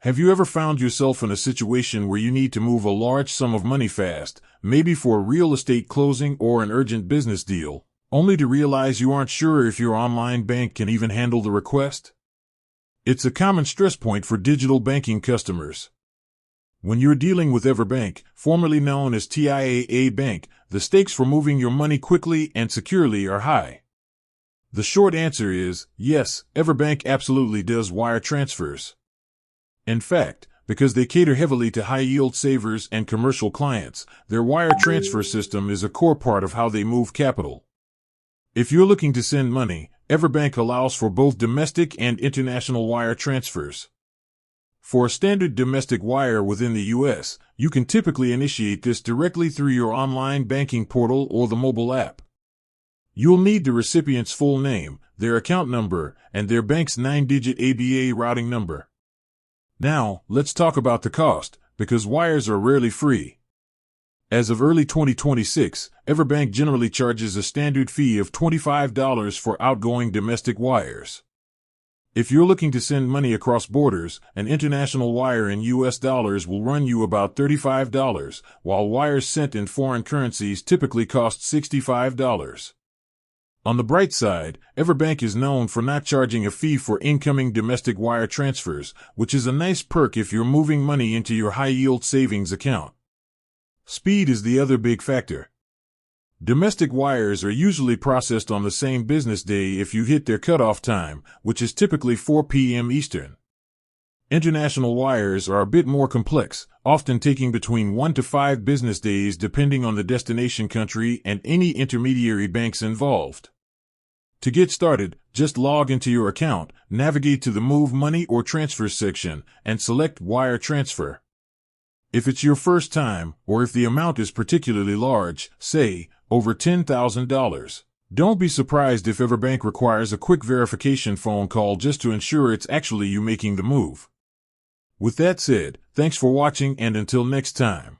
Have you ever found yourself in a situation where you need to move a large sum of money fast, maybe for a real estate closing or an urgent business deal, only to realize you aren't sure if your online bank can even handle the request? It's a common stress point for digital banking customers. When you're dealing with EverBank, formerly known as TIAA Bank, the stakes for moving your money quickly and securely are high. The short answer is, yes, EverBank absolutely does wire transfers. In fact, because they cater heavily to high-yield savers and commercial clients, their wire transfer system is a core part of how they move capital. If you're looking to send money, EverBank allows for both domestic and international wire transfers. For a standard domestic wire within the U.S., you can typically initiate this directly through your online banking portal or the mobile app. You'll need the recipient's full name, their account number, and their bank's 9-digit ABA routing number. Now, let's talk about the cost, because wires are rarely free. As of early 2026, EverBank generally charges a standard fee of $25 for outgoing domestic wires. If you're looking to send money across borders, an international wire in US dollars will run you about $35, while wires sent in foreign currencies typically cost $65. On the bright side, EverBank is known for not charging a fee for incoming domestic wire transfers, which is a nice perk if you're moving money into your high-yield savings account. Speed is the other big factor. Domestic wires are usually processed on the same business day if you hit their cutoff time, which is typically 4 p.m. Eastern. International wires are a bit more complex, often taking between 1 to 5 business days depending on the destination country and any intermediary banks involved. To get started, just log into your account, navigate to the Move Money or Transfer section, and select Wire Transfer. If it's your first time, or if the amount is particularly large, say, over $10,000, don't be surprised if EverBank requires a quick verification phone call just to ensure it's actually you making the move. With that said, thanks for watching and until next time.